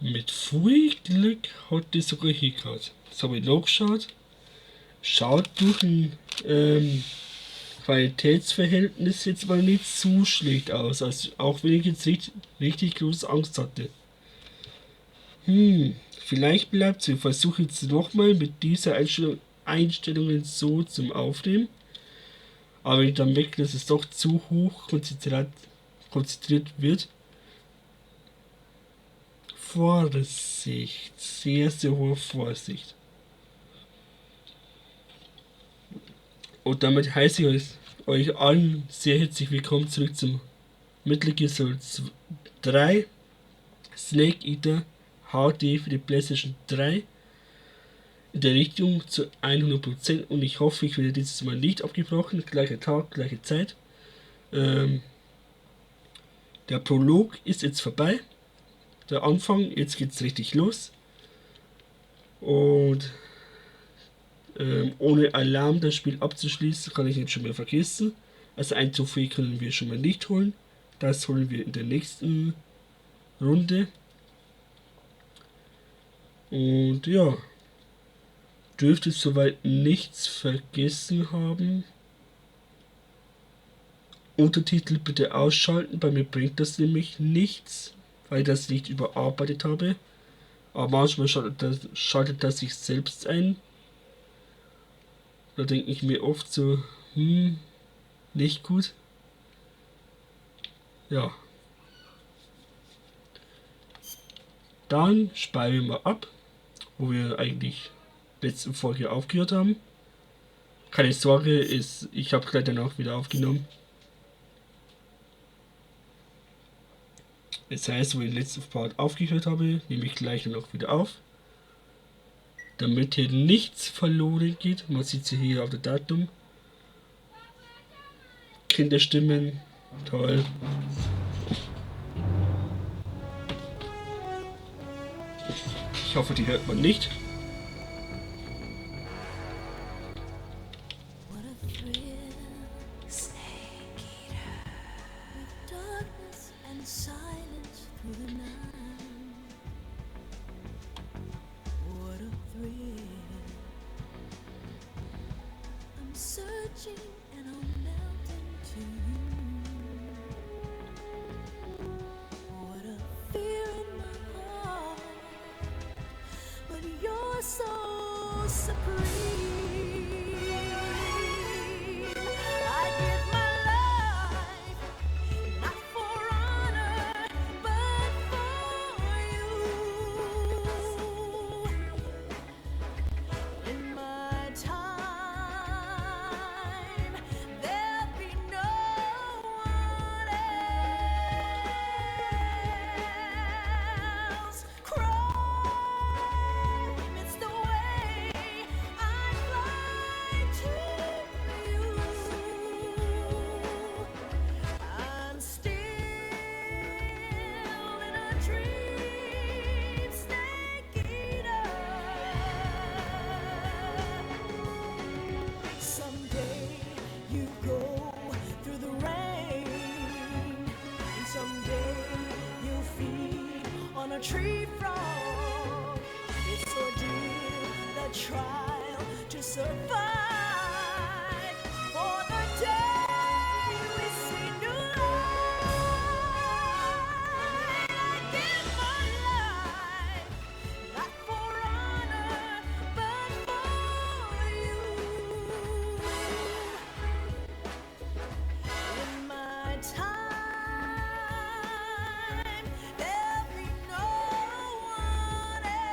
Mit viel Glück hat das sogar hingehört. Das habe ich nachgeschaut. Schaut durch ein Qualitätsverhältnis jetzt mal nicht so schlecht aus. Also auch wenn ich jetzt richtig große Angst hatte. Vielleicht bleibt sie. Versuche jetzt nochmal mit dieser Einstellungen so zum Aufnehmen. Aber wenn ich dann merke, dass es doch zu hoch konzentriert wird. Vorsicht. Sehr, sehr hohe Vorsicht. Und damit heiße ich euch allen sehr herzlich willkommen zurück zum Metal Gear Solid 3 Snake Eater HD für die PlayStation 3 in der Richtung zu 100% und ich hoffe, ich werde dieses Mal nicht abgebrochen. Gleicher Tag, gleiche Zeit. Der Prolog ist jetzt vorbei. Der Anfang, jetzt geht's richtig los. Und ohne Alarm das Spiel abzuschließen, kann ich jetzt schon mal vergessen. Also ein Trophäe können wir schon mal nicht holen. Das holen wir in der nächsten Runde. Und ja, dürfte soweit nichts vergessen haben. Untertitel bitte ausschalten, bei mir bringt das nämlich nichts, weil ich das nicht überarbeitet habe. Aber manchmal schaltet das sich selbst ein. Da denke ich mir oft so, nicht gut. Ja. Dann speichern wir mal ab, wo wir eigentlich letzte Folge aufgehört haben. Keine Sorge, ich habe gleich danach wieder aufgenommen. Das heißt, wo ich den letzten Part aufgehört habe, nehme ich gleich noch wieder auf. Damit hier nichts verloren geht. Man sieht sie hier auf der Datum. Kinderstimmen. Toll. Ich hoffe, die hört man nicht. Tree frog, it's ordeal, the trial to survive. For the day we see new light, I give my life, not for honor, but for you. In my time, there'll be no one else.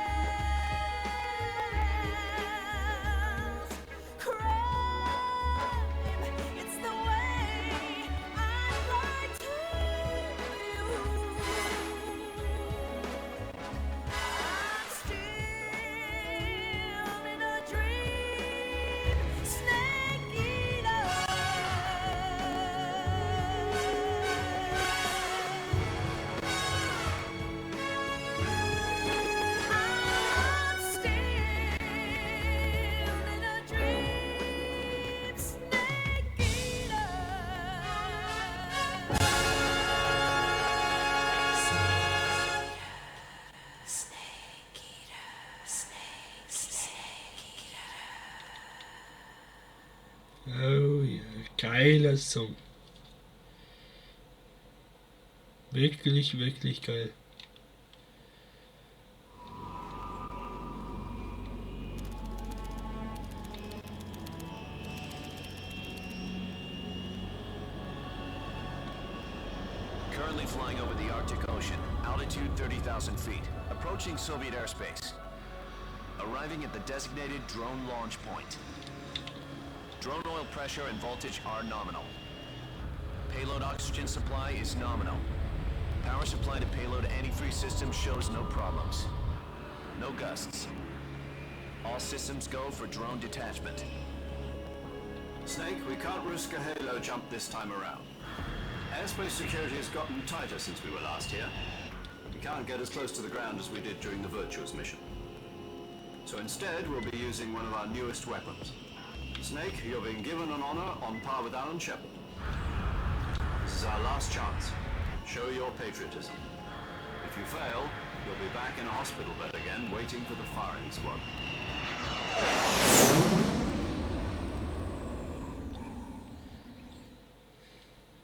Geiler Song. Wirklich, wirklich geil. Currently flying over the Arctic Ocean, altitude 30,000 feet, approaching Soviet airspace. Arriving at the designated drone launch point. Drone oil pressure and voltage are nominal. Payload oxygen supply is nominal. Power supply to payload antifreeze system shows no problems. No gusts. All systems go for drone detachment. Snake, we can't risk a halo jump this time around. Airspace security has gotten tighter since we were last here. We can't get as close to the ground as we did during the Virtuous mission. So instead, we'll be using one of our newest weapons. Snake, you're being given an honor on par with Alan Shepard. This is our last chance. Show your patriotism. If you fail, you'll be back in a hospital bed again, waiting for the firing squad.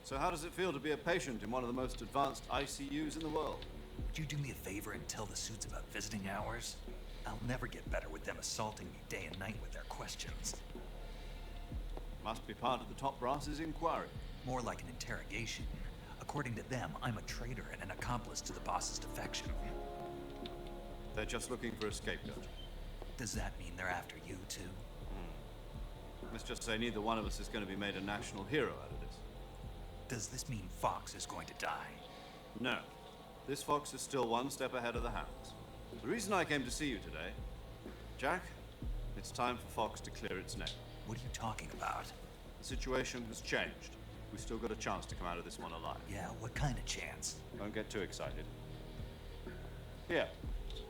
So how does it feel to be a patient in one of the most advanced ICUs in the world? Would you do me a favor and tell the suits about visiting hours? I'll never get better with them assaulting me day and night with their questions. Must be part of the top brass's inquiry. More like an interrogation. According to them, I'm a traitor and an accomplice to the boss's defection. They're just looking for a scapegoat. Does that mean they're after you too? Let's just say neither one of us is going to be made a national hero out of this. Does this mean Fox is going to die? No. This fox is still one step ahead of the hounds. The reason I came to see you today, Jack, it's time for Fox to clear its name. What are you talking about? The situation has changed. We've still got a chance to come out of this one alive. Yeah, what kind of chance? Don't get too excited. Here,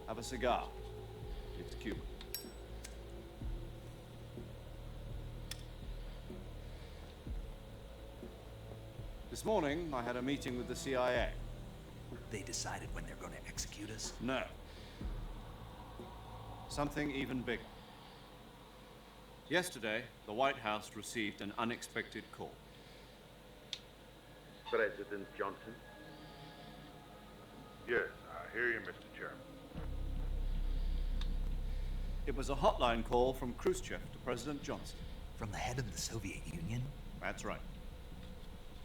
have a cigar. It's Cuban. This morning, I had a meeting with the CIA. They decided when they're going to execute us? No. Something even bigger. Yesterday, the White House received an unexpected call. President Johnson? Yes, I hear you, Mr. Chairman. It was a hotline call from Khrushchev to President Johnson. From the head of the Soviet Union? That's right.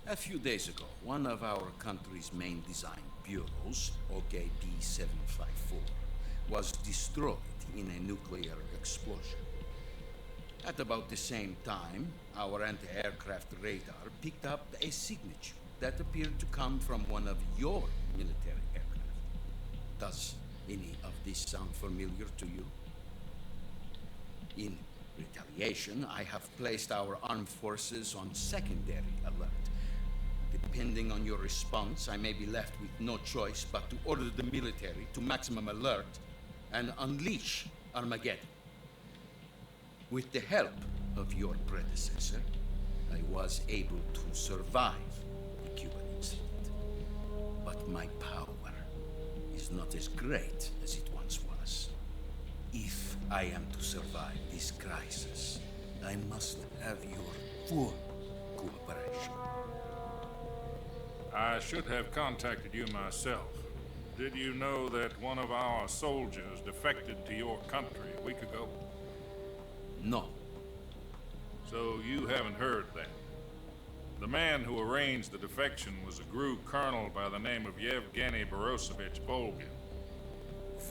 A few days ago, one of our country's main design bureaus, OKB-754, was destroyed in a nuclear explosion. At about the same time, our anti-aircraft radar picked up a signature that appeared to come from one of your military aircraft. Does any of this sound familiar to you? In retaliation, I have placed our armed forces on secondary alert. Depending on your response, I may be left with no choice but to order the military to maximum alert and unleash Armageddon. With the help of your predecessor, I was able to survive the Cuban incident. But my power is not as great as it once was. If I am to survive this crisis, I must have your full cooperation. I should have contacted you myself. Did you know that one of our soldiers defected to your country a week ago? No. So you haven't heard that. The man who arranged the defection was a GRU colonel by the name of Yevgeny Borosovich Volgin.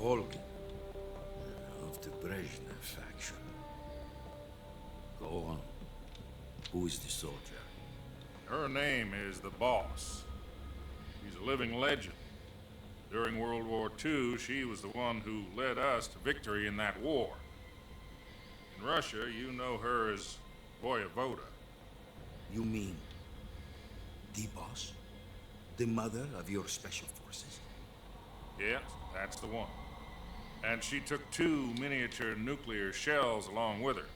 Volgin. Of the Brezhnev faction. Go on. Who is the soldier? Her name is the Boss. She's a living legend. During World War II, she was the one who led us to victory in that war. In Russia, you know her as Voyevoda. You mean the boss? The mother of your special forces? Yes, that's the one. And she took 2 miniature nuclear shells along with her.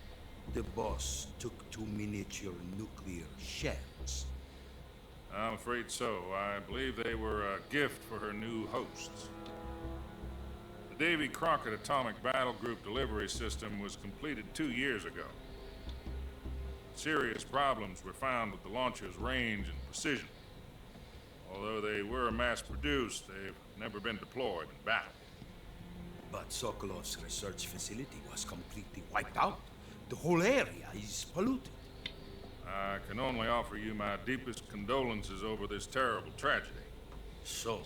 The boss took 2 miniature nuclear shells. I'm afraid so. I believe they were a gift for her new hosts. The Davy Crockett Atomic Battle Group delivery system was completed 2 years ago. serious problems were found with the launcher's range and precision. Although they were mass-produced, they've never been deployed in battle. But Sokolov's research facility was completely wiped out. The whole area is polluted. I can only offer you my deepest condolences over this terrible tragedy. So,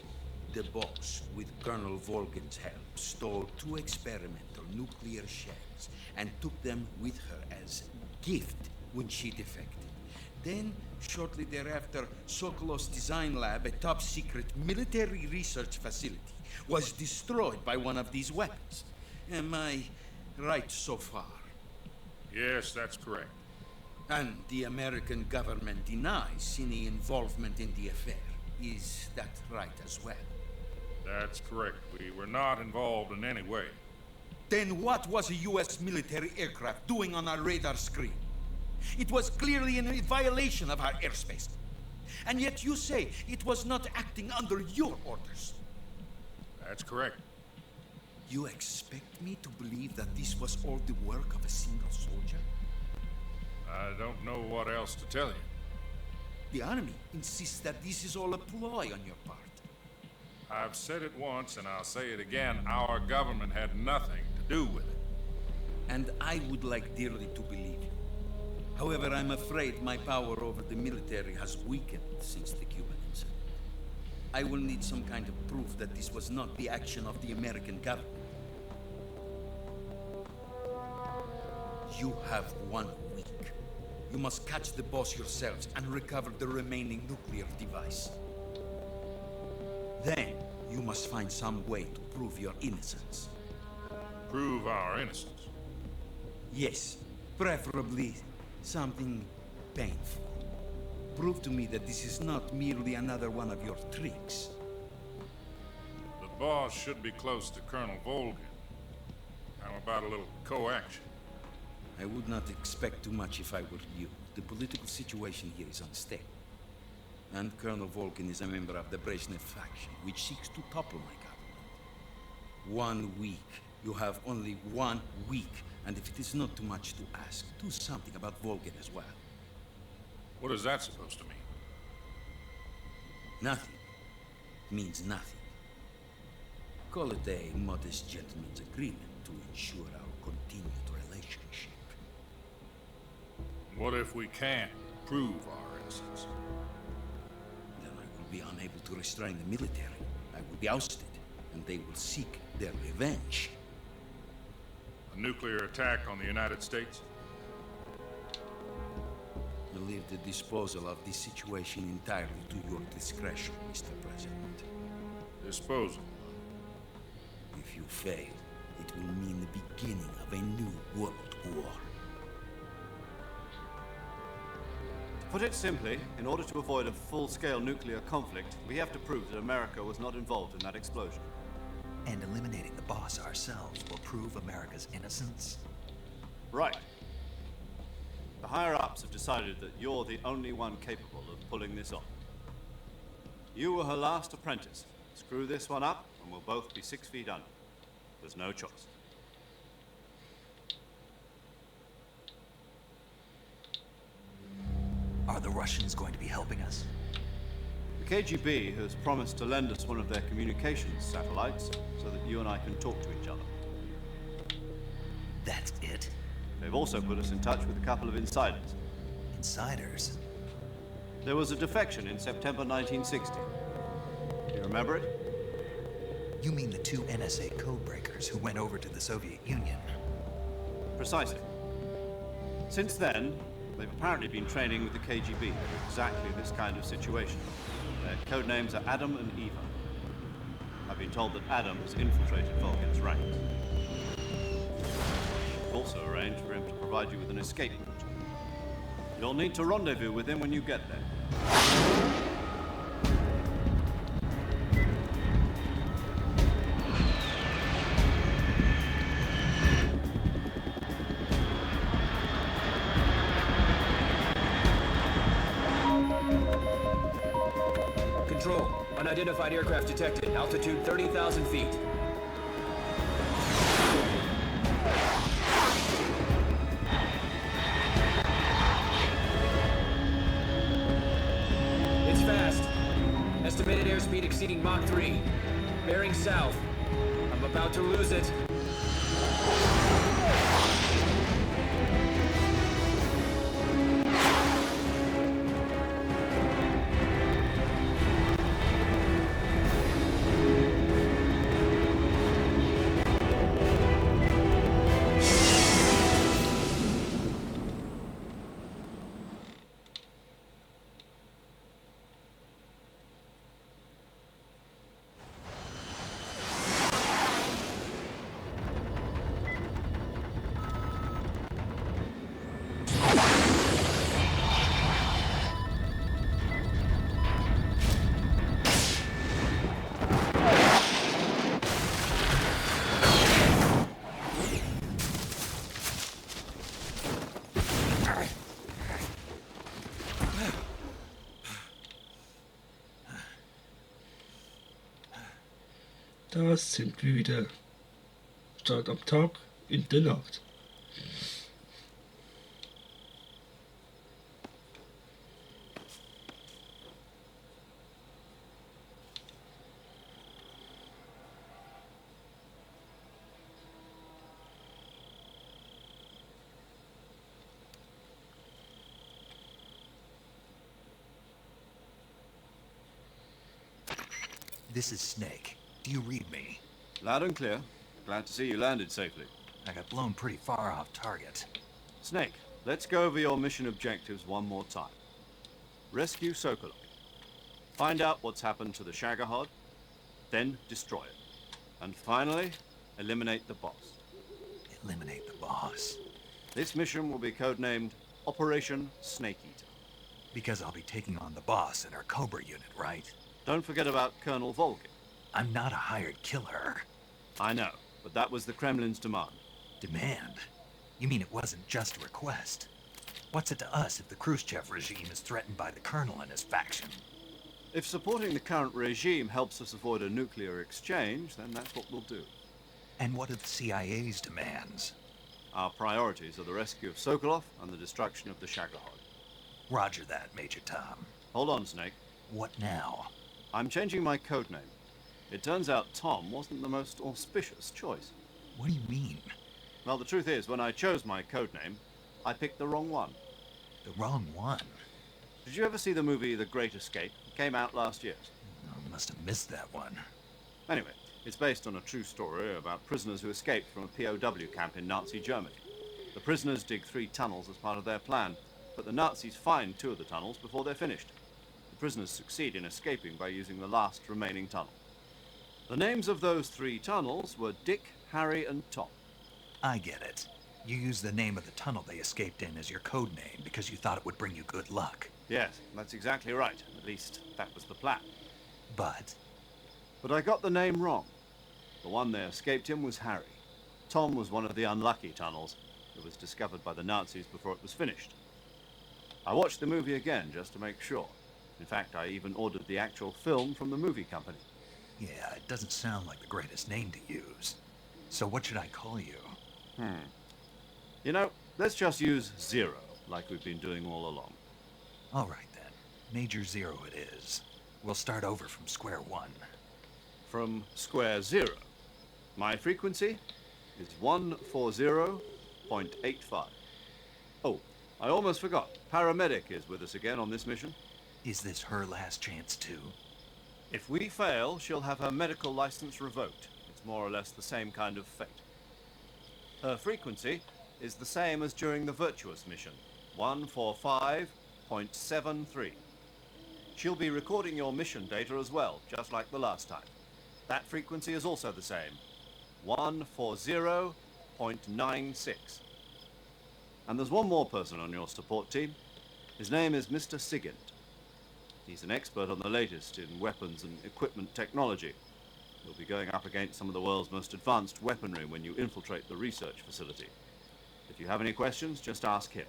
the boss, with Colonel Volgin's help, stole 2 experimental nuclear shells and took them with her as gift when she defected. Then, shortly thereafter, Sokolov's design lab, a top-secret military research facility, was destroyed by one of these weapons. Am I right so far? Yes, that's correct. And the American government denies any involvement in the affair. Is that right as well? That's correct. We were not involved in any way. Then what was a U.S. military aircraft doing on our radar screen? It was clearly in violation of our airspace. And yet you say it was not acting under your orders. That's correct. You expect me to believe that this was all the work of a single soldier? I don't know what else to tell you. The army insists that this is all a ploy on your part. I've said it once and I'll say it again. Our government had nothing to do with it. And I would like dearly to believe you. However, I'm afraid my power over the military has weakened since the Cuban incident. I will need some kind of proof that this was not the action of the American government. You have 1 week. You must catch the boss yourselves and recover the remaining nuclear device. Then, you must find some way to prove your innocence. Prove our innocence. Yes, preferably something painful. Prove to me that this is not merely another one of your tricks. The boss should be close to Colonel Volgin. How about a little co-action? I would not expect too much if I were you. The political situation here is unstable. And Colonel Volgin is a member of the Brezhnev faction, which seeks to topple my government. 1 week. You have only 1 week. And if it is not too much to ask, do something about Volgin as well. What is that supposed to mean? Nothing means nothing. Call it a modest gentleman's agreement to ensure our continued relationship. What if we can't prove our innocence? Then I will be unable to restrain the military. I will be ousted, and they will seek their revenge. A nuclear attack on the United States? I leave the disposal of this situation entirely to your discretion, Mr. President. Disposal. If you fail, it will mean the beginning of a new world war. To put it simply, in order to avoid a full-scale nuclear conflict, we have to prove that America was not involved in that explosion. And eliminating the boss ourselves will prove America's innocence? Right. The higher-ups have decided that you're the only one capable of pulling this off. You were her last apprentice. Screw this one up, and we'll both be 6 feet under. There's no choice. Are the Russians going to be helping us? The KGB has promised to lend us one of their communications satellites so that you and I can talk to each other. That's it? They've also put us in touch with a couple of insiders. Insiders? There was a defection in September 1960. Do you remember it? You mean the 2 NSA codebreakers who went over to the Soviet Union? Precisely. Since then, they've apparently been training with the KGB for exactly this kind of situation. Their code names are Adam and EVA. I've been told that Adam has infiltrated Volgin's ranks. I've also arranged for him to provide you with an escape route. You'll need to rendezvous with him when you get there. Control. Unidentified aircraft detected. Altitude 30,000 feet. estimated airspeed exceeding Mach 3. Bearing south. I'm about to lose it. Da sind wir wieder. Statt am Tag in der Nacht. This is Snake. Do you read me? Loud and clear. Glad to see you landed safely. I got blown pretty far off target. Snake, let's go over your mission objectives one more time. Rescue Sokolov. Find out what's happened to the Shagohod, then destroy it. And finally, eliminate the boss. Eliminate the boss. This mission will be codenamed Operation Snake Eater. Because I'll be taking on the boss in our Cobra unit, right? Don't forget about Colonel Volgin. I'm not a hired killer. I know, but that was the Kremlin's demand. Demand? You mean it wasn't just a request? What's it to us if the Khrushchev regime is threatened by the colonel and his faction? If supporting the current regime helps us avoid a nuclear exchange, then that's what we'll do. And what are the CIA's demands? Our priorities are the rescue of Sokolov and the destruction of the Shagohod. Roger that, Major Tom. Hold on, Snake. What now? I'm changing my codename. It turns out Tom wasn't the most auspicious choice. What do you mean? Well, the truth is, when I chose my codename, I picked the wrong one. The wrong one? Did you ever see the movie The Great Escape? It came out last year. I must have missed that one. Anyway, it's based on a true story about prisoners who escaped from a POW camp in Nazi Germany. The prisoners dig 3 tunnels as part of their plan, but the Nazis find 2 of the tunnels before they're finished. The prisoners succeed in escaping by using the last remaining tunnel. The names of those 3 tunnels were Dick, Harry, and Tom. I get it. You used the name of the tunnel they escaped in as your code name because you thought it would bring you good luck. Yes, that's exactly right. At least, that was the plan. But But I got the name wrong. The one they escaped in was Harry. Tom was one of the unlucky tunnels that was discovered by the Nazis before it was finished. I watched the movie again just to make sure. In fact, I even ordered the actual film from the movie company. yeah, it doesn't sound like the greatest name to use. So what should I call you? You know, let's just use Zero, like we've been doing all along. All right then. Major Zero it is. We'll start over from square one. From square 0. My frequency is 140.85. Oh, I almost forgot. Paramedic is with us again on this mission. Is this her last chance too? If we fail, she'll have her medical license revoked. It's more or less the same kind of fate. Her frequency is the same as during the Virtuous mission, 145.73. She'll be recording your mission data as well, just like the last time. That frequency is also the same, 140.96. And there's one more person on your support team. His name is Mr. Sigint. He's an expert on the latest in weapons and equipment technology. You'll be going up against some of the world's most advanced weaponry when you infiltrate the research facility. If you have any questions, just ask him.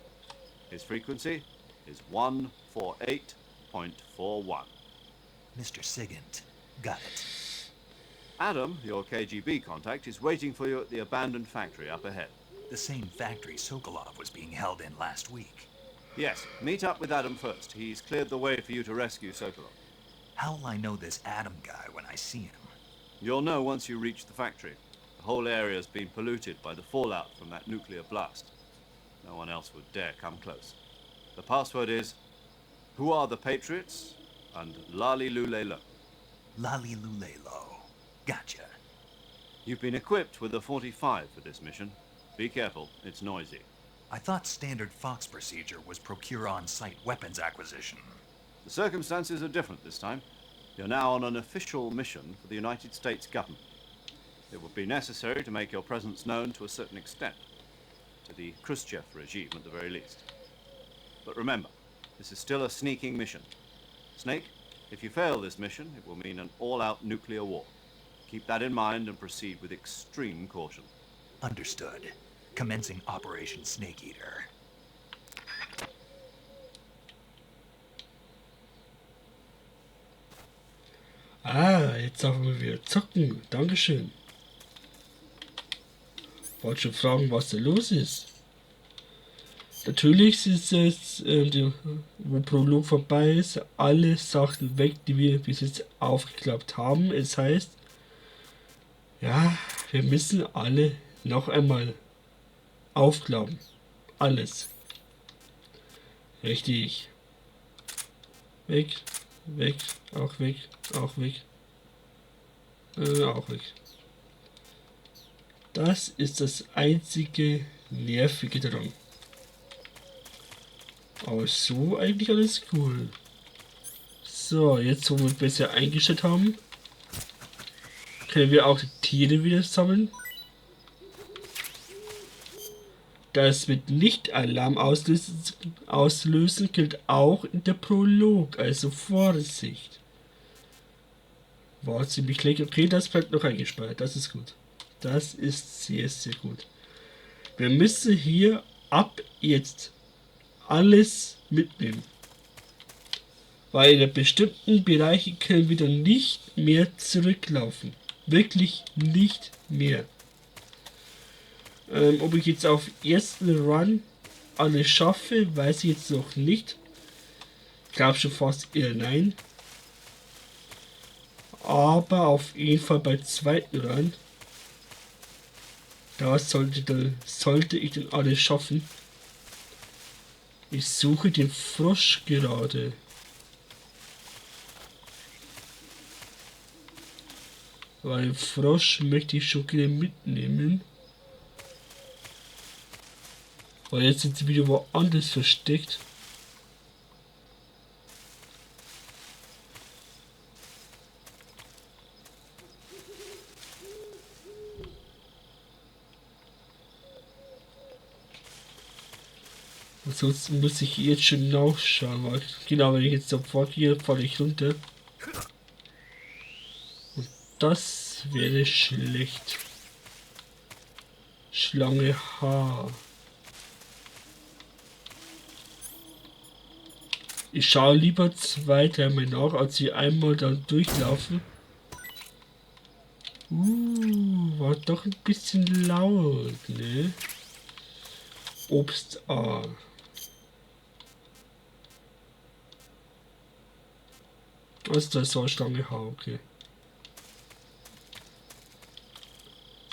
His frequency is 148.41. Mr. Sigint. Got it. Adam, your KGB contact, is waiting for you at the abandoned factory up ahead. The same factory Sokolov was being held in last week. Yes, meet up with Adam first. He's cleared the way for you to rescue Sokolov. How'll I know this Adam guy when I see him? You'll know once you reach the factory. The whole area's been polluted by the fallout from that nuclear blast. No one else would dare come close. The password is, who are the Patriots? And Lali Lulelo. Lali Lulelo. Gotcha. You've been equipped with a 45 for this mission. Be careful, it's noisy. I thought standard Fox procedure was procure on-site weapons acquisition. The circumstances are different this time. You're now on an official mission for the United States government. It would be necessary to make your presence known to a certain extent. To the Khrushchev regime at the very least. But remember, this is still a sneaking mission. Snake, if you fail this mission, it will mean an all-out nuclear war. Keep that in mind and proceed with extreme caution. Understood. Commencing Operation Snake Eater. Ah, jetzt dürfen wir wieder zocken. Dankeschön. Wollte schon fragen, was da los ist. Natürlich ist jetzt, wo Prolog vorbei ist, alle Sachen weg, die wir bis jetzt aufgeklappt haben. Es heißt, ja, wir müssen alle noch einmal aufklappen. Alles. Richtig. Weg, weg, auch weg, auch weg. Auch weg. Das ist das einzige Nervige daran. Aber so eigentlich alles cool. So, jetzt wo wir besser eingestellt haben, können wir auch die Tiere wieder sammeln. Das mit Nicht-Alarm auslösen gilt auch in der Prolog, also Vorsicht. War ziemlich lecker. Okay, das bleibt noch eingespeichert, das ist gut. Das ist sehr, sehr gut. Wir müssen hier ab jetzt alles mitnehmen. Weil in bestimmten Bereichen können wir dann nicht mehr zurücklaufen. Wirklich nicht mehr. Ob ich jetzt auf ersten Run alles schaffe, weiß ich jetzt noch nicht. Ich glaube schon fast eher nein. Aber auf jeden Fall bei zweiten Run, da sollte ich dann alles schaffen. Ich suche den Frosch gerade. Weil den Frosch möchte ich schon gerne mitnehmen. Weil jetzt sind sie wieder woanders versteckt. Ansonsten muss ich jetzt schon nachschauen, weil genau, wenn ich jetzt sofort gehe, falle ich runter. Und das wäre schlecht. Schlange H. Ich schaue lieber zwei, dreimal nach, als sie einmal dann durchlaufen. War doch ein bisschen laut, ne? Obst A. Was ist das? So Schlange H, okay.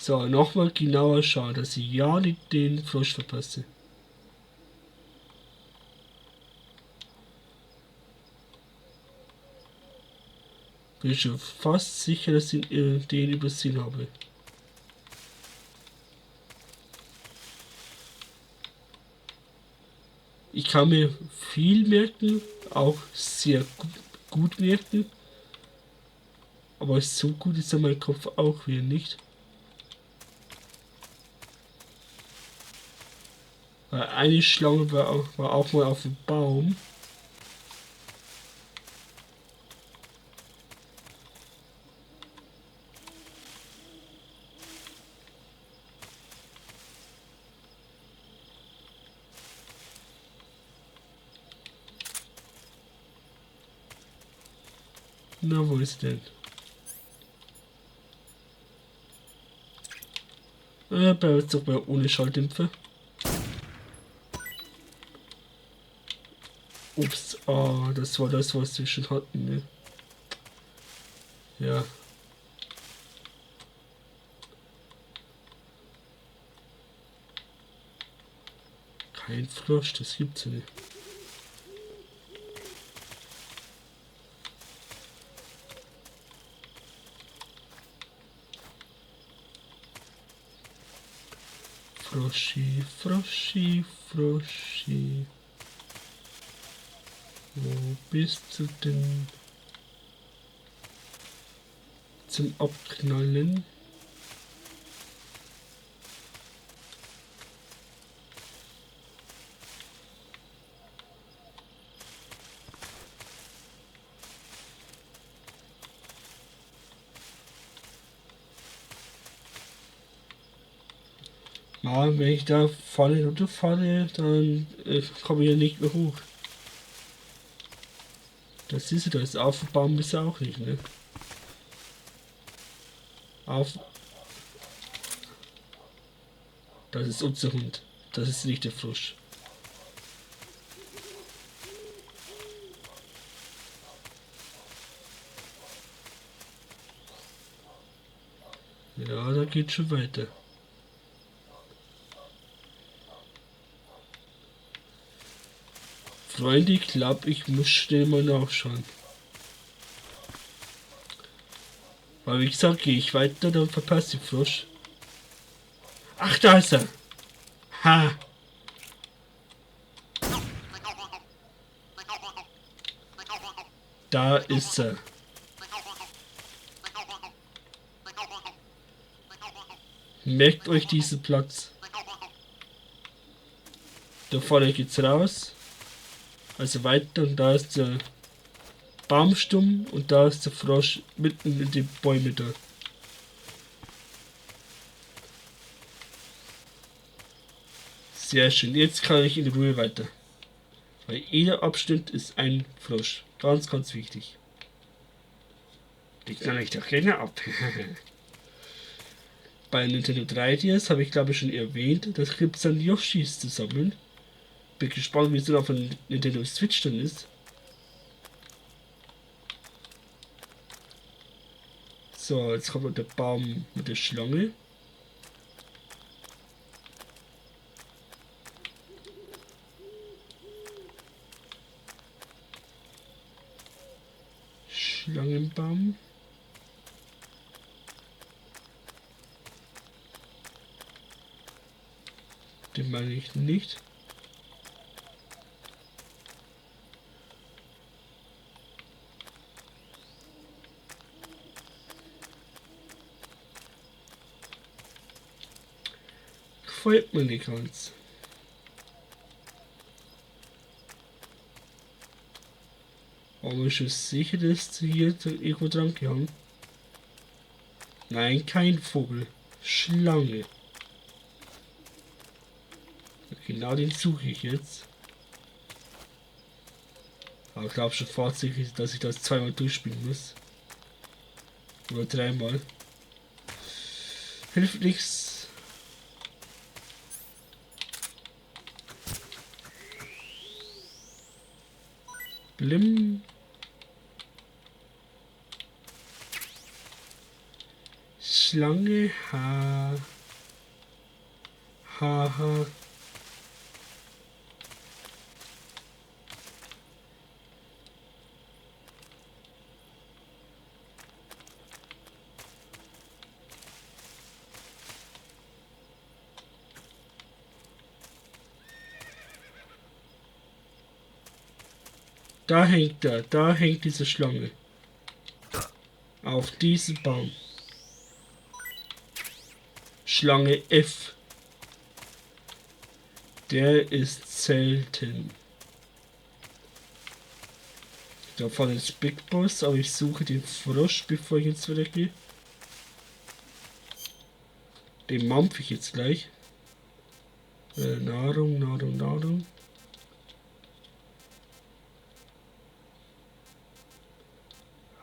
So, nochmal genauer schauen, dass ich ja nicht den Frosch verpasse. Bin schon fast sicher, dass ich den übersehen habe. Ich kann mir viel merken, auch sehr gut merken. Aber so gut ist ja mein Kopf auch wieder nicht. Weil eine Schlange war auch mal auf dem Baum. Na, wo ist denn? Bei uns doch mal ohne Schalldämpfer. Ups, das war das, was wir schon hatten, ne? Ja. Kein Frosch, das gibt's ja nicht. Froschi, Froschi, Froschi. Wo bist du denn? Zum Abknallen. Ja, wenn ich da falle runterfalle, dann komme ich ja nicht mehr hoch. Das ist ja das. Aufbauen ist ja auch nicht, ne? Das ist unser Hund. Das ist nicht der Frosch. Ja, da geht schon weiter. Freunde, ich glaube, ich muss schnell mal nachschauen. Weil wie gesagt, gehe ich weiter, dann verpasse ich den Frosch. Ach, da ist er. Ha. Da ist er. Merkt euch diesen Platz. Da vorne geht's raus. Also weiter und da ist der Baumstumm und da ist der Frosch mitten in den Bäumen da. Sehr schön, jetzt kann ich in Ruhe weiter. Weil jeder Abschnitt ist ein Frosch. Ganz, ganz wichtig. Die kann ich doch gerne ab. Bei Nintendo 3DS habe ich glaube ich schon erwähnt, das gibt es dann Yoshis zu sammeln. Bin gespannt, wie es dann auf der Nintendo Switch dann ist. So, jetzt kommt der Baum mit der Schlange. Schlangenbaum. Den meine ich nicht. Gefällt mir nicht ganz. Aber ich bin sicher, dass hier irgendwo dran gehangen. Nein, kein Vogel. Schlange. Genau den suche ich jetzt. Aber ich glaube schon tatsächlich, dass ich das zweimal durchspielen muss. Oder dreimal. Hilft nichts. Blim. Schlange, ha. Ha. Da hängt er, da hängt diese Schlange. Auf diesem Baum. Schlange F. Der ist selten. Da vorne ist Big Boss, aber ich suche den Frosch, bevor ich jetzt wieder gehe. Den mampfe ich jetzt gleich. Nahrung.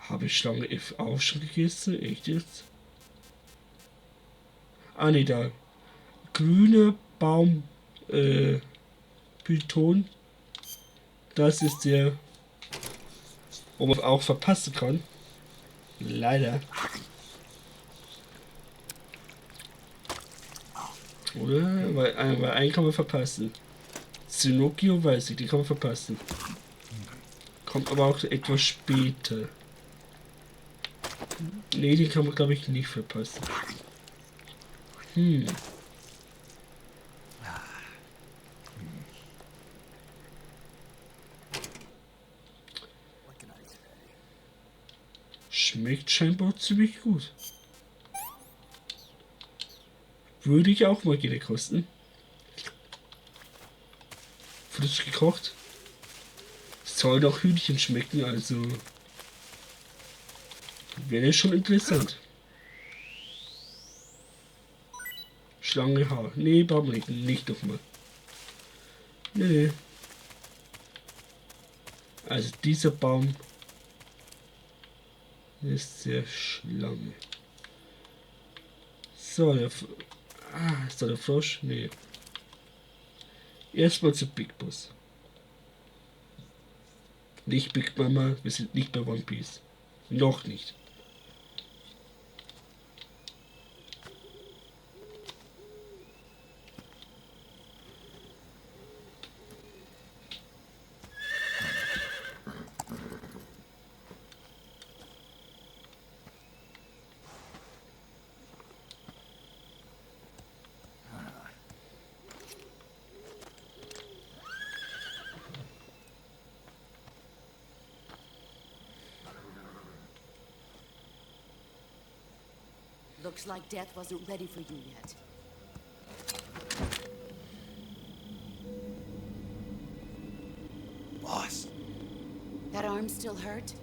Habe ich Schlange F auch schon gegessen? Echt jetzt? Ah ne, da. Grüner Baum Python. Das ist der, wo man auch verpassen kann. Leider. Oder? Weil einen kann man verpassen. Sinocchio weiß ich, den kann man verpassen. Kommt aber auch etwas später. Ne, den kann man glaube ich nicht verpassen. Schmeckt scheinbar ziemlich gut. Würde ich auch mal gerne kosten. Frisch gekocht. Soll doch Hühnchen schmecken, also wäre schon interessant. Schlangenhaar. Nee, Baumricken, nicht nochmal. Nee. Also dieser Baum ist sehr Schlange. So, ist da der Frosch? Nee. Erstmal zu Big Boss. Nicht Big Mama, wir sind nicht bei One Piece. Noch nicht. Looks like death wasn't ready for you yet. Boss, That arm still hurt?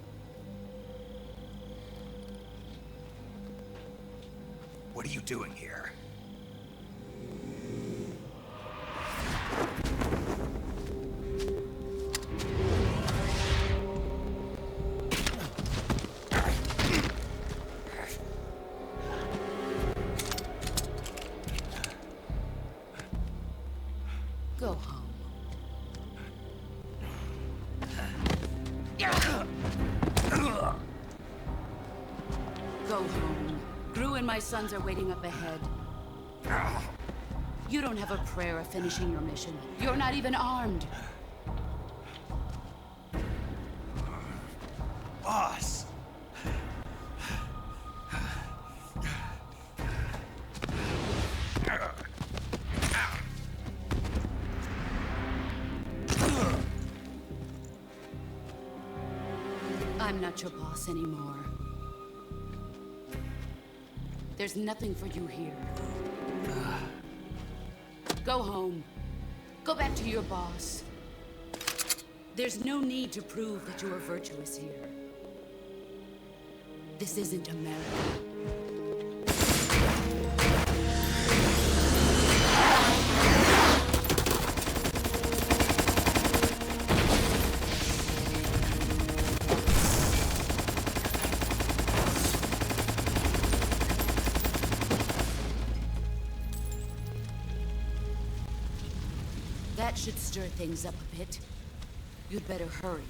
what are you doing here? Go home. Go home. Gru and my sons are waiting up ahead. You don't have a prayer of finishing your mission. You're not even armed. Boss! I'm not your boss anymore. There's nothing for you here. Go home. Go back to your boss. There's no need to prove that you are virtuous here. This isn't America. That should stir things up a bit. You'd better hurry.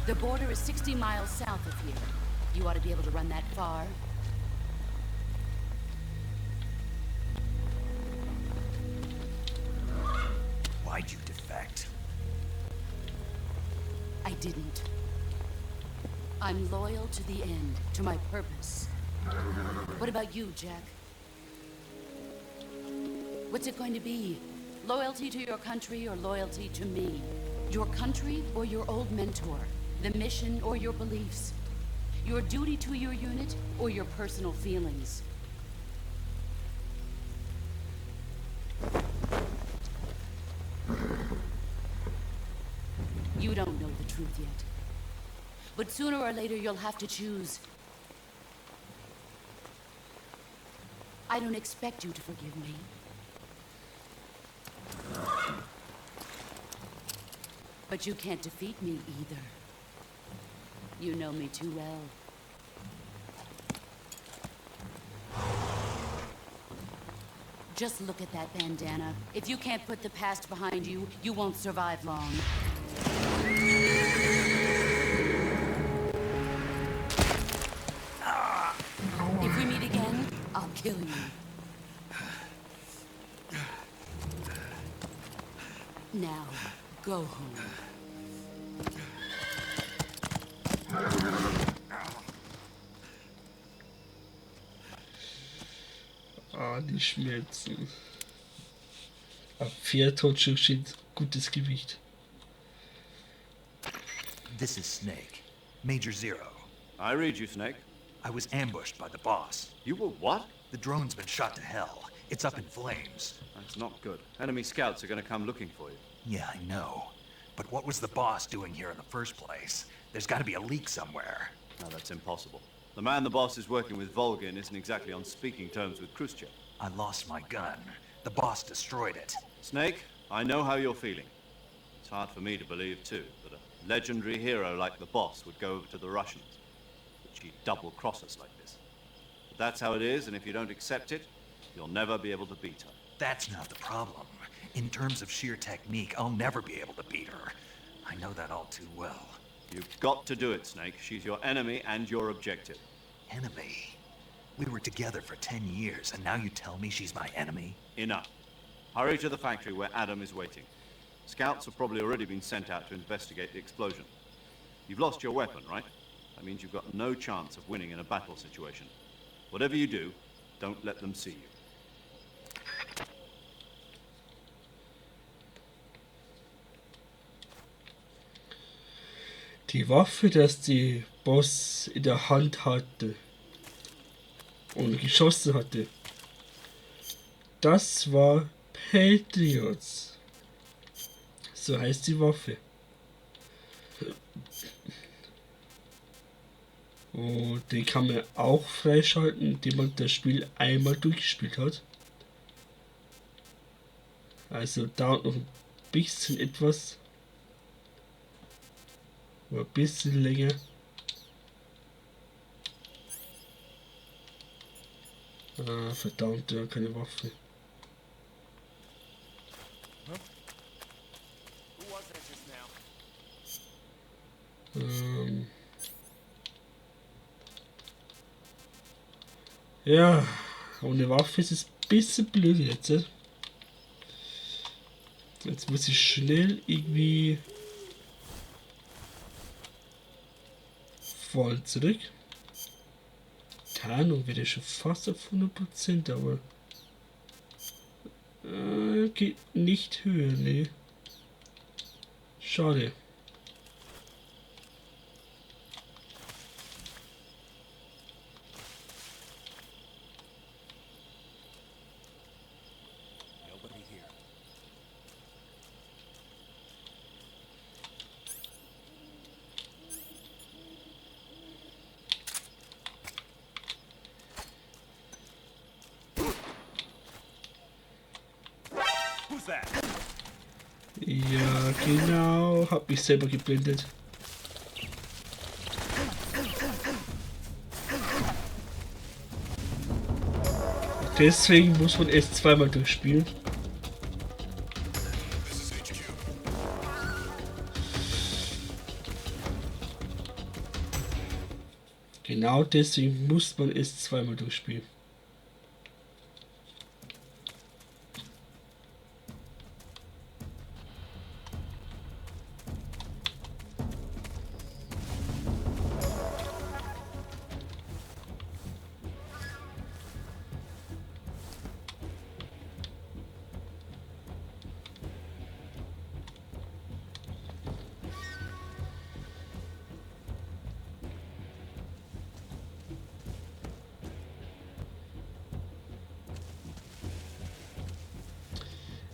The border is 60 miles south of here. You ought to be able to run that far. Why'd you defect? I didn't. I'm loyal to the end, to my purpose. What about you, Jack? What's it going to be? Loyalty to your country or loyalty to me? Your country or your old mentor? The mission or your beliefs? Your duty to your unit or your personal feelings? You don't know the truth yet. But sooner or later, you'll have to choose. I don't expect you to forgive me. But you can't defeat me either. You know me too well. Just look at that bandana. If you can't put the past behind you, you won't survive long. If we meet again, I'll kill you. Now, go home. Ah, die Schmerzen. Ab 4 Totschlag steht gutes Gewicht. This is Snake. Major Zero. I read you, Snake. I was ambushed by the boss. You were what? The drone's been shot to hell. It's up in flames. That's not good. Enemy scouts are going to come looking for you. Yeah, I know. But what was the boss doing here in the first place? There's got to be a leak somewhere. No, that's impossible. The man the boss is working with, Volgin, isn't exactly on speaking terms with Khrushchev. I lost my gun. The boss destroyed it. Snake, I know how you're feeling. It's hard for me to believe, too, that a legendary hero like the boss would go over to the Russians. That she'd double-cross us like this. But that's how it is, and if you don't accept it, you'll never be able to beat her. That's not the problem. In terms of sheer technique, I'll never be able to beat her. I know that all too well. You've got to do it, Snake. She's your enemy and your objective. Enemy? We were together for 10 years, and now you tell me she's my enemy? Enough. Hurry to the factory where Adam is waiting. Scouts have probably already been sent out to investigate the explosion. You've lost your weapon, right? That means you've got no chance of winning in a battle situation. Whatever you do, don't let them see you. Die Waffe, das die Boss in der Hand hatte und geschossen hatte, das war Patriots. So heißt die Waffe. Und den kann man auch freischalten, indem man das Spiel einmal durchgespielt hat. Also dauert noch ein bisschen etwas. Oder ein bisschen länger. Ah, verdammt, ja, keine Waffe. Ja, ohne Waffe ist es ein bisschen blöd jetzt. Jetzt muss ich schnell irgendwie vor und zurück. Tarnung wäre schon fast auf 100%, aber geht nicht höher, ne. Schade. Ja, genau, hab mich selber geblendet. Deswegen muss man es zweimal durchspielen. Genau deswegen muss man es zweimal durchspielen.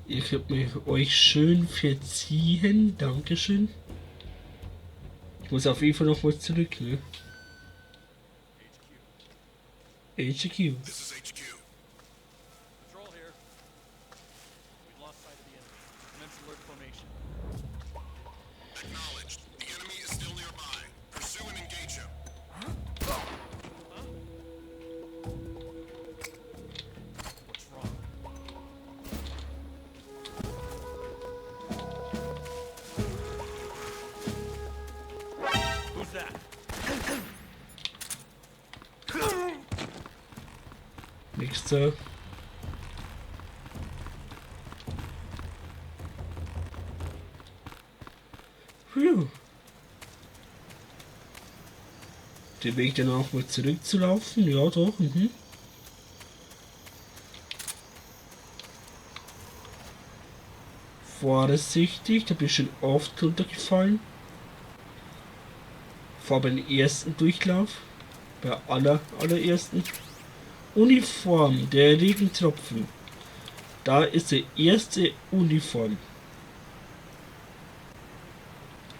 Ihr könnt mir euch schön verziehen. Dankeschön. Ich muss auf jeden Fall noch mal zurück, ne? HQ. This is HQ. Patrol here. We've lost sight of the enemy. Commence alert formation. Acknowledged. The enemy is still nearby. Pursue and engage him. What's wrong? So. Puh. Den Weg dann auch mal zurückzulaufen, ja doch. Vorsichtig, da bin ich schon oft runtergefallen. Vor beim ersten Durchlauf, bei allerersten. Uniform, der Regentropfen. Da ist die erste Uniform.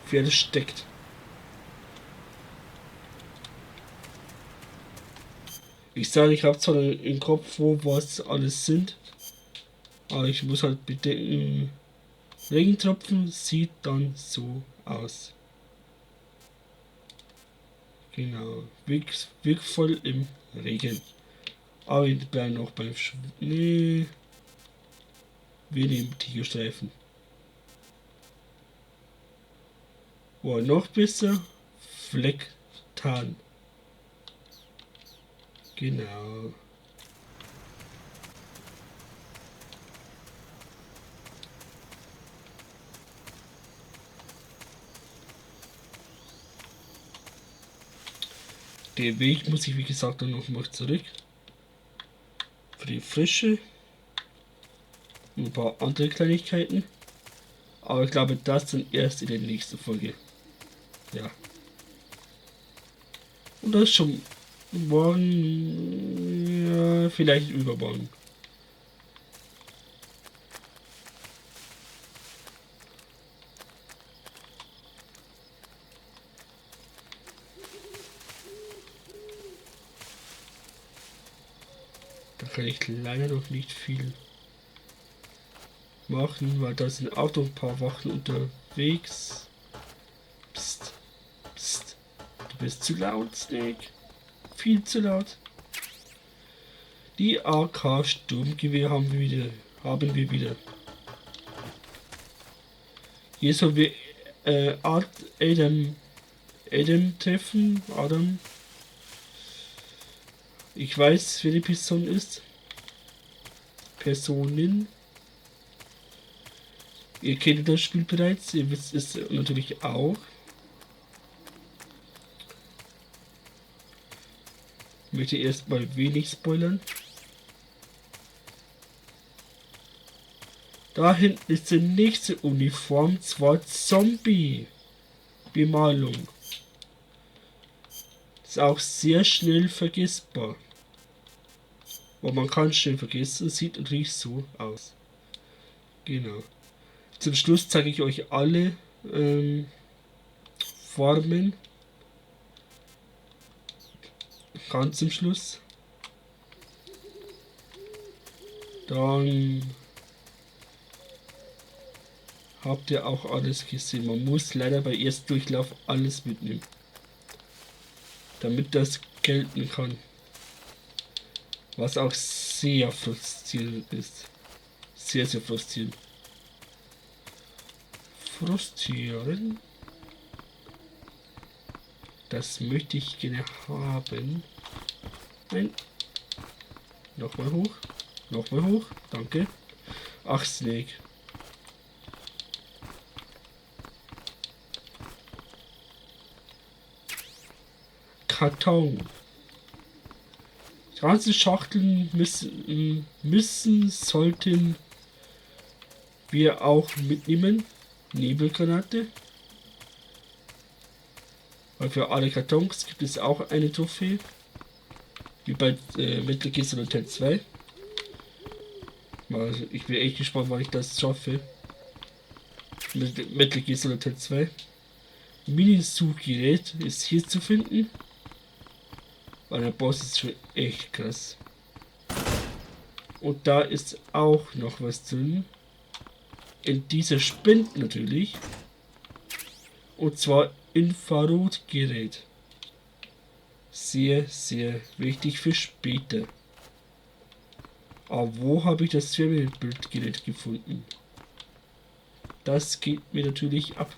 Versteckt. Ich sage, ich habe zwar im Kopf, wo was alles sind, aber ich muss halt bedenken, Regentropfen sieht dann so aus. Genau, wirkvoll im Regen. Aber wir bleiben noch beim Schnee. Wir nehmen Tigerstreifen. Oh, noch besser. Flecktarn. Genau. Den Weg muss ich, wie gesagt, dann noch mal zurück. Für die Frische. Ein paar andere Kleinigkeiten. Aber ich glaube, das dann erst in der nächsten Folge. Ja. Und das schon morgen. Ja, vielleicht übermorgen. Da kann ich leider noch nicht viel machen, weil da sind auch noch ein paar Wachen unterwegs. Psst, psst. Du bist zu laut, Snake. Viel zu laut. Die AK Sturmgewehr haben wir wieder. Hier sollen wir Adam treffen. Adam. Ich weiß, wer die Person ist. Personen. Ihr kennt das Spiel bereits, ihr wisst es natürlich auch. Ich möchte erstmal wenig spoilern. Da hinten ist die nächste Uniform, zwar Zombie-Bemalung. Ist auch sehr schnell vergessbar. Aber man kann schnell vergessen, sieht und riecht so aus. Genau. Zum Schluss zeige ich euch alle Formen. Ganz zum Schluss. Dann habt ihr auch alles gesehen. Man muss leider bei ersten Durchlauf alles mitnehmen, damit das gelten kann. Was auch sehr frustrierend ist. Sehr, sehr frustrierend. Frustrieren. Das möchte ich gerne haben. Nein. Nochmal hoch. Nochmal hoch. Danke. Ach, Snake. Karton. Die ganzen Schachteln sollten wir auch mitnehmen. Nebelgranate. Weil für alle Kartons gibt es auch eine Trophäe. Wie bei Metal Gear Solid 2. Also ich bin echt gespannt, wann ich das schaffe. Mit Metal Gear Solid 2. Mini-Suchgerät ist hier zu finden. Weil der Boss ist schon echt krass. Und da ist auch noch was drin. In dieser Spinde natürlich. Und zwar Infrarotgerät. Sehr, sehr wichtig für später. Aber wo habe ich das Wärmebildgerät gefunden? Das geht mir natürlich ab.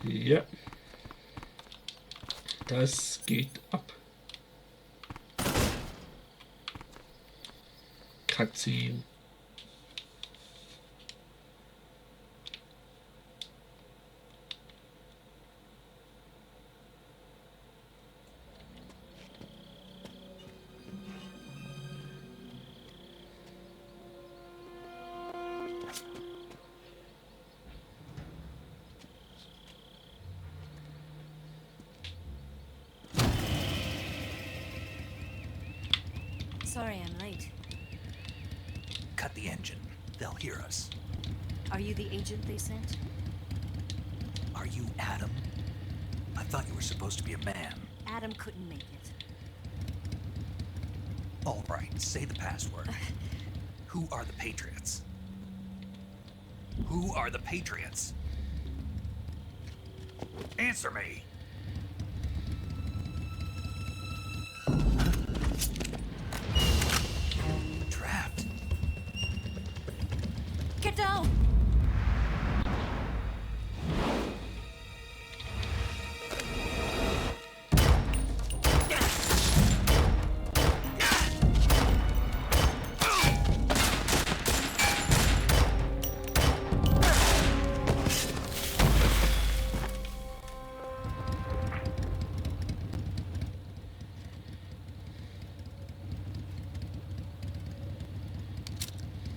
Ja. Das geht ab. Auftrag zu geben. Sorry I'm late. Cut the engine. They'll hear us. Are you the agent they sent? Are you Adam? I thought you were supposed to be a man. Adam couldn't make it. All right, say the password. Who are the Patriots? Who are the Patriots? Answer me! Trapped. Get down!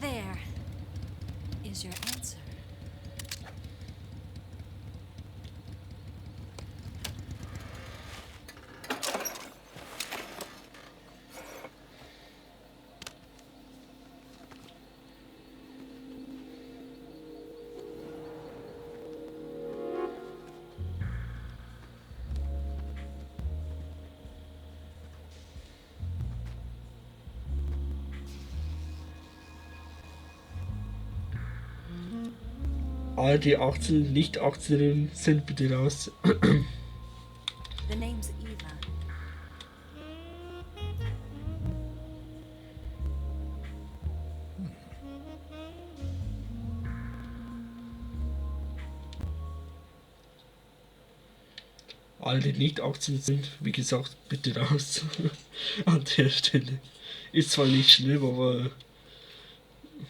There is your answer. All die 18 Nicht-18-Jährigen sind bitte raus. The name's Eva. Alle, die nicht 18 sind, wie gesagt, bitte raus. An der Stelle. Ist zwar nicht schlimm, aber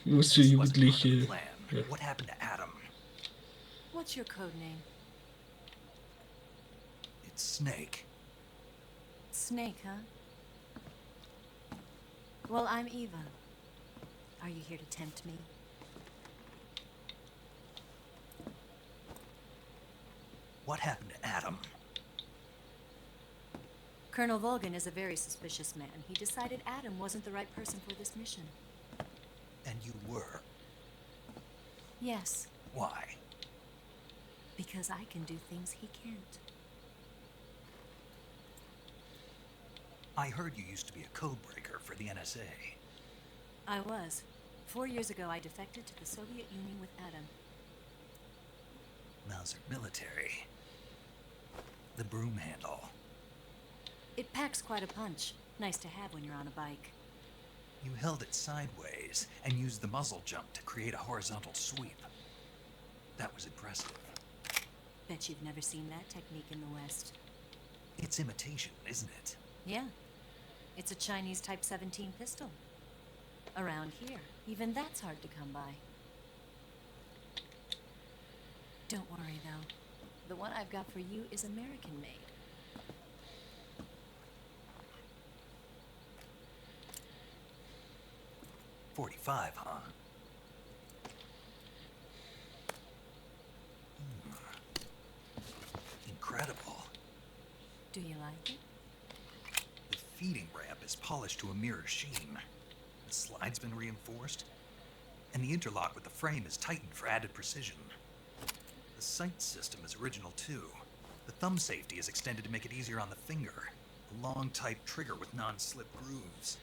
nur für This wasn't part of the Jugendliche. plan. Ja. What happened to Adam? What's your code name? It's Snake. Snake, huh? Well, I'm Eva. Are you here to tempt me? What happened to Adam? Colonel Volgan is a very suspicious man. He decided Adam wasn't the right person for this mission. And you were. Yes, Why? because I can do things he can't. I heard you used to be a codebreaker for the NSA. I was. 4 years ago, I defected to the Soviet Union with Adam. Mauser military. The broom handle. It packs quite a punch. Nice to have when you're on a bike. You held it sideways and used the muzzle jump to create a horizontal sweep. That was impressive. Bet you've never seen that technique in the West. It's imitation, isn't it? Yeah. It's a Chinese Type 17 pistol. Around here, even that's hard to come by. Don't worry, though. The one I've got for you is American-made. .45, huh? Incredible. Do you like it? The feeding ramp is polished to a mirror sheen. The slide's been reinforced, and the interlock with the frame is tightened for added precision. The sight system is original too. The thumb safety is extended to make it easier on the finger. A long type trigger with non-slip grooves.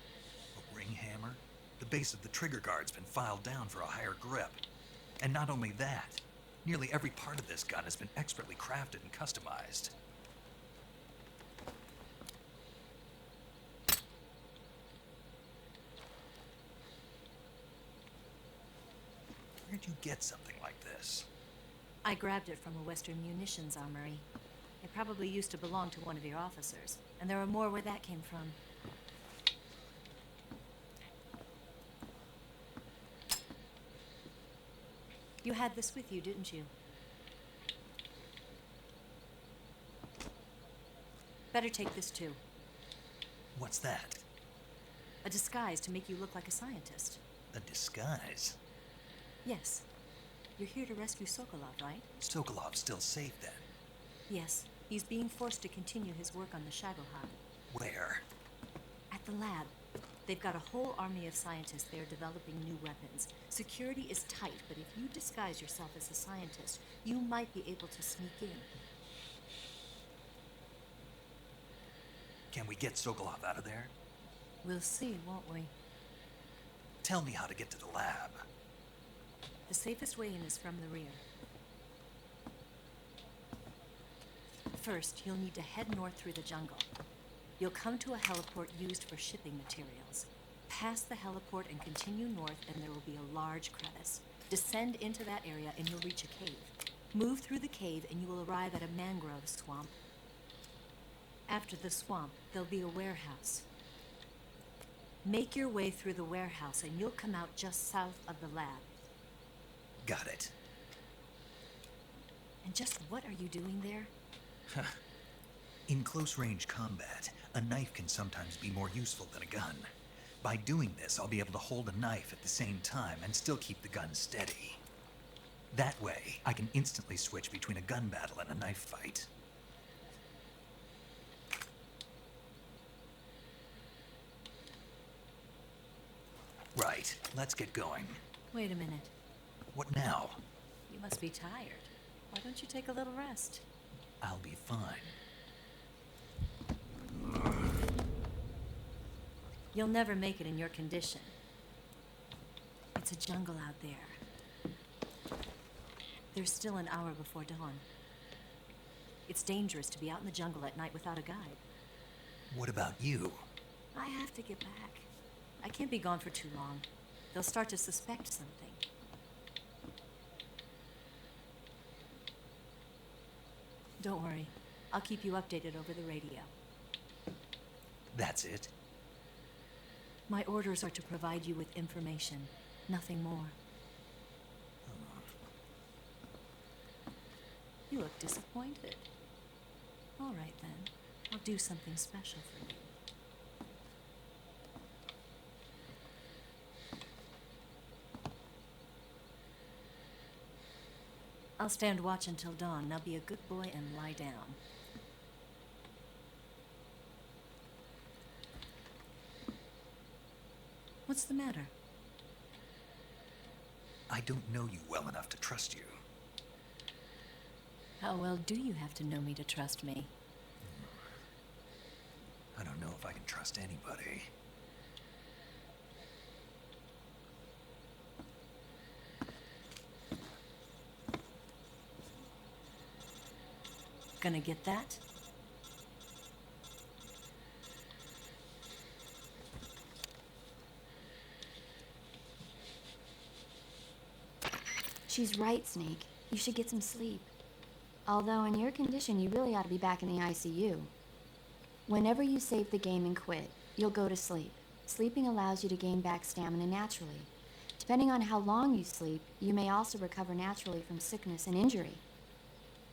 A ring hammer. The base of the trigger guard's been filed down for a higher grip. And not only that, nearly every part of this gun has been expertly crafted and customized. Where'd you get something like this? I grabbed it from a Western munitions armory. It probably used to belong to one of your officers, and there are more where that came from. You had this with you, didn't you? Better take this too. What's that? A disguise to make you look like a scientist. A disguise? Yes. You're here to rescue Sokolov, right? Sokolov's still safe then. Yes. He's being forced to continue his work on the Shagohod. Where? At the lab. They've got a whole army of scientists there developing new weapons. Security is tight, but if you disguise yourself as a scientist, you might be able to sneak in. Can we get Sokolov out of there? We'll see, won't we? Tell me how to get to the lab. The safest way in is from the rear. First, you'll need to head north through the jungle. You'll come to a heliport used for shipping materials. Pass the heliport and continue north, and there will be a large crevice. Descend into that area and you'll reach a cave. Move through the cave and you will arrive at a mangrove swamp. After the swamp, there'll be a warehouse. Make your way through the warehouse and you'll come out just south of the lab. Got it. And just what are you doing there? In close-range combat, a knife can sometimes be more useful than a gun. By doing this, I'll be able to hold a knife at the same time and still keep the gun steady. That way, I can instantly switch between a gun battle and a knife fight. Right, let's get going. Wait a minute. What now? You must be tired. Why don't you take a little rest? I'll be fine. You'll never make it in your condition. It's a jungle out there. There's still an hour before dawn. It's dangerous to be out in the jungle at night without a guide. What about you? I have to get back. I can't be gone for too long. They'll start to suspect something. Don't worry. I'll keep you updated over the radio. That's it? My orders are to provide you with information, nothing more. You look disappointed. All right then. I'll do something special for you. I'll stand watch until dawn. Now be a good boy and lie down. What's the matter? I don't know you well enough to trust you. How well do you have to know me to trust me? I don't know if I can trust anybody. Gonna get that? She's right, Snake. You should get some sleep. Although in your condition, you really ought to be back in the ICU. Whenever you save the game and quit, you'll go to sleep. Sleeping allows you to gain back stamina naturally. Depending on how long you sleep, you may also recover naturally from sickness and injury.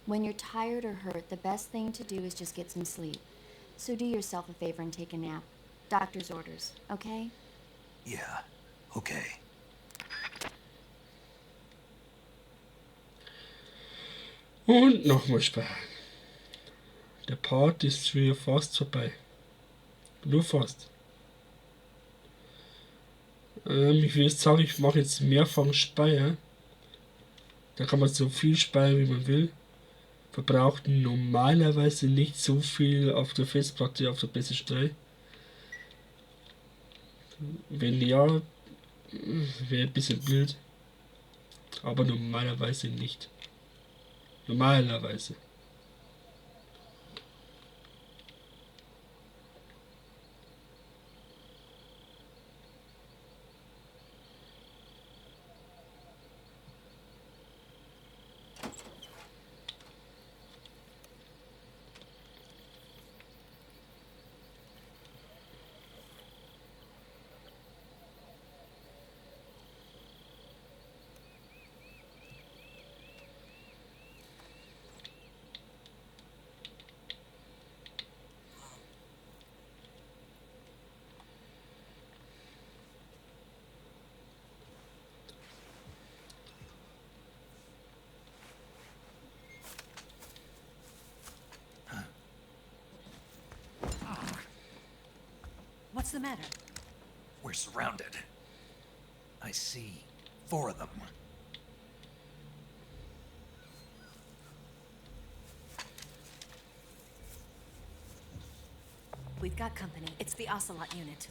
When you're tired or hurt, the best thing to do is just get some sleep. So do yourself a favor and take a nap. Doctor's orders, okay? Yeah, okay. Und nochmal sparen. Der Part ist wieder fast vorbei. Nur fast. Ich will jetzt sagen, ich mache jetzt mehrfach Speicher. Da kann man so viel speichern, wie man will. Verbraucht normalerweise nicht so viel auf der Festplatte, auf der PS3. Wenn ja, wäre ein bisschen blöd. Aber normalerweise nicht. Normalerweise. the matter? We're surrounded. I see 4 of them. We've got company. It's the Ocelot unit.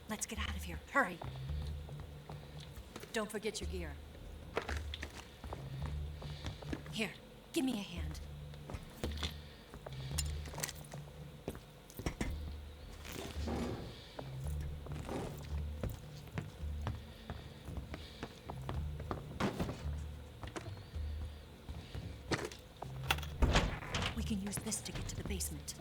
Let's get out of here. Hurry. Don't forget your gear. Here, give me a hand. We can use this to get to the basement.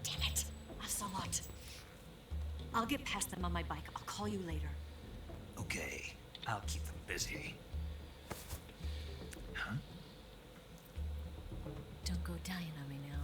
Damn it, Ocelot. I'll get past them on my bike. I'll call you later. Okay, I'll keep them busy. Huh? Don't go dying on me now.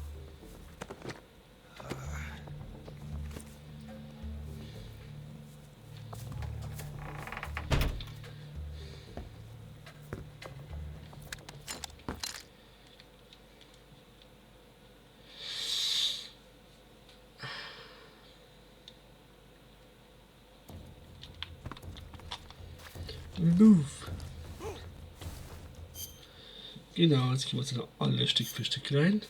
Move. Genau, jetzt gehen wir jetzt noch alle Stück für Stück rein.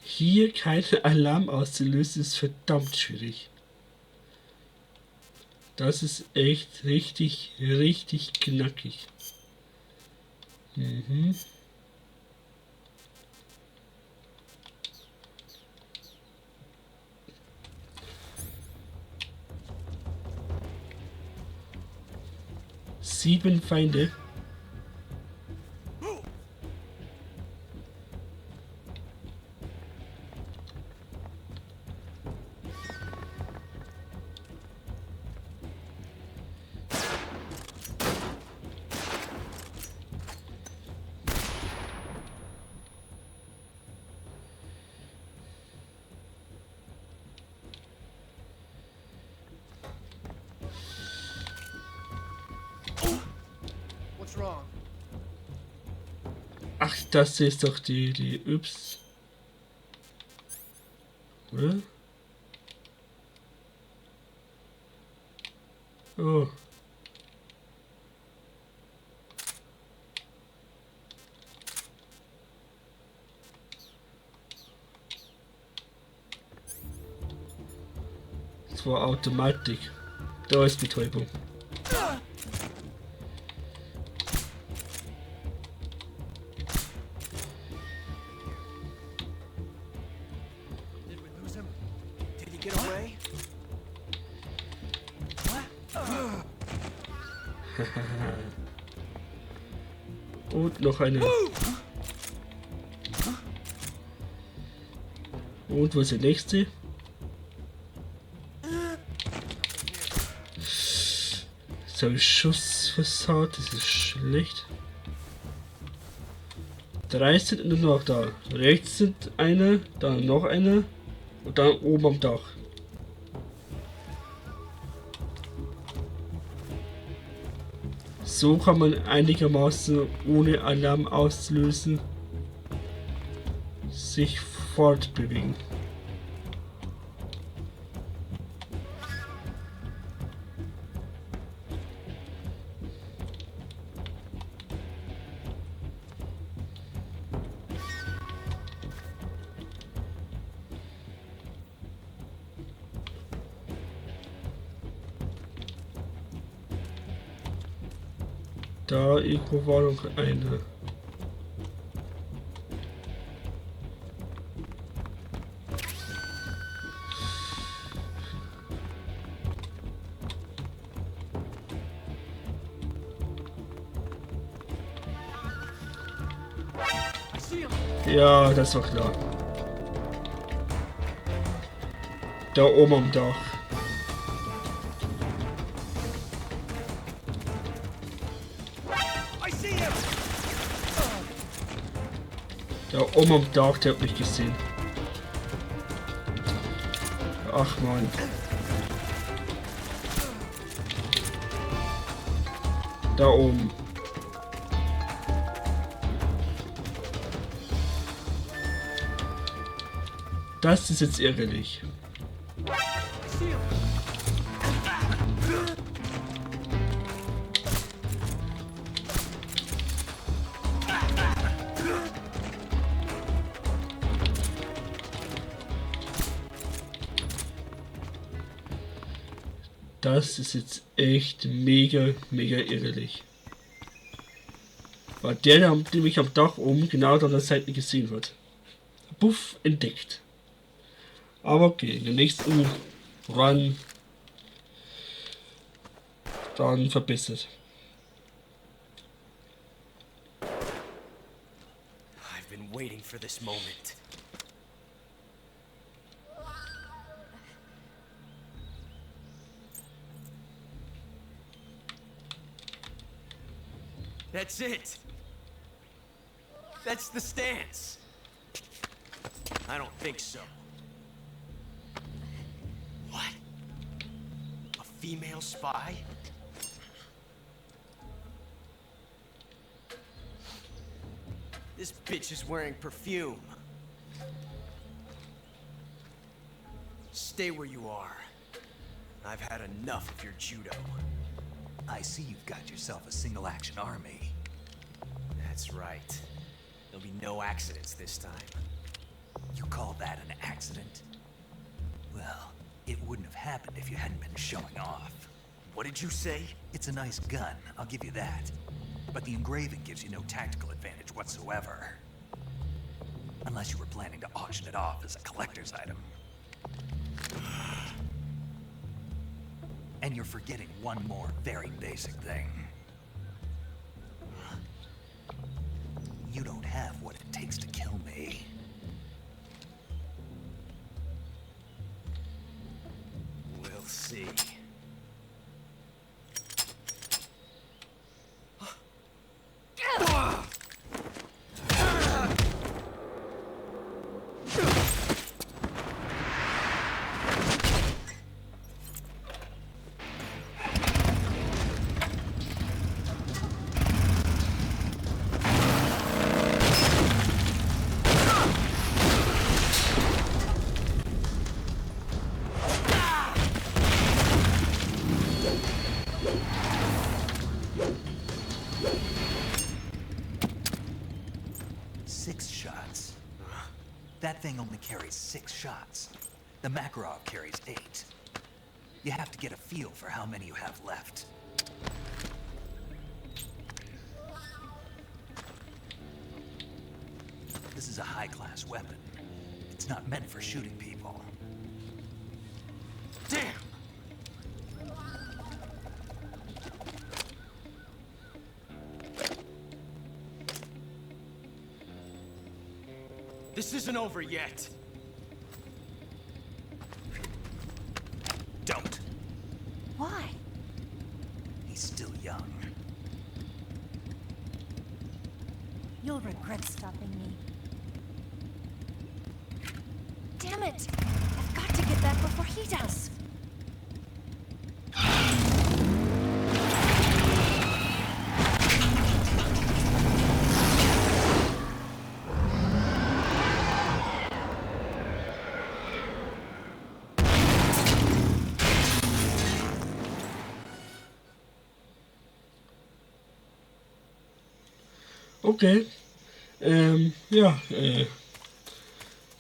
Hier keinen Alarm auszulösen ist verdammt schwierig. Das ist echt richtig knackig. Mhm. Sieben Feinde. What's wrong? Ach, das ist doch die Yps. Oder? Oh. Das war Automatik. Da ist Betäubung. Did we lose him? Did he get away? Und noch eine. Und wo ist der nächste? Jetzt habe ich Schuss versaut, das ist schlecht. 3 sind nur noch da. Rechts sind einer, dann noch einer und dann oben am Dach. So kann man einigermaßen ohne Alarm auszulösen sich fortbewegen. Da irgendwo war noch eine. Ja, das war klar. Da oben am Dach. Da oben am Dach, der hat mich gesehen. Ach man. Da oben. Das ist jetzt ärgerlich. Das ist jetzt echt mega ärgerlich. War der mich am Dach oben genau an der Seite gesehen hat. Buff, entdeckt. Aber okay, in der nächsten Run dann verbessert. I've been waiting for this moment. That's it. That's the stance. I don't think so. What? A female spy? This bitch is wearing perfume. Stay where you are. I've had enough of your judo. I see you've got yourself a single-action army. That's right. There'll be no accidents this time. You call that an accident? Well, it wouldn't have happened if you hadn't been showing off. What did you say? It's a nice gun, I'll give you that. But the engraving gives you no tactical advantage whatsoever. Unless you were planning to auction it off as a collector's item. And you're forgetting one more very basic thing. You don't have what it takes to kill me. We'll see. That thing only carries 6 shots. The Makarov carries 8. You have to get a feel for how many you have left. This is a high-class weapon. It's not meant for shooting people. Damn! This isn't over yet. Don't. Why? He's still young. You'll regret stopping me. Damn it! I've got to get that before he does. Okay. Ja,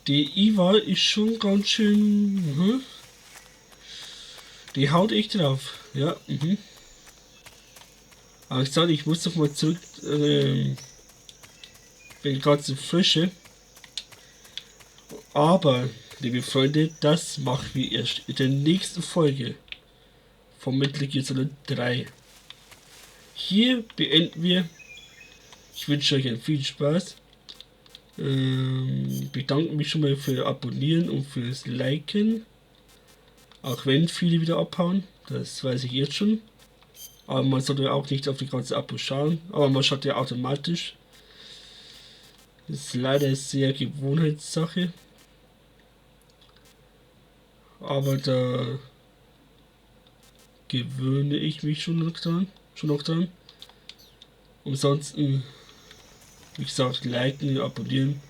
die EVA ist schon ganz schön. Die haut echt drauf. Ja. Aber ich sage, ich muss doch mal zurück. Bin gerade so frische. Aber, liebe Freunde, das machen wir erst in der nächsten Folge vom Metal Gear Solid 3. Hier beenden wir. Ich wünsche euch viel Spaß. Bedanke mich schon mal für Abonnieren und fürs Liken. Auch wenn viele wieder abhauen, das weiß ich jetzt schon. Aber man sollte auch nicht auf die ganze Abos schauen. Aber man schaut ja automatisch. Das ist leider sehr Gewohnheitssache. Aber da gewöhne ich mich schon noch dran. Ansonsten, wie gesagt, liken, abonnieren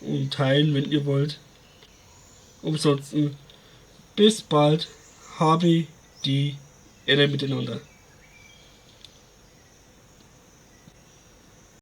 und teilen, wenn ihr wollt. Ansonsten bis bald. Habe die Ehre miteinander.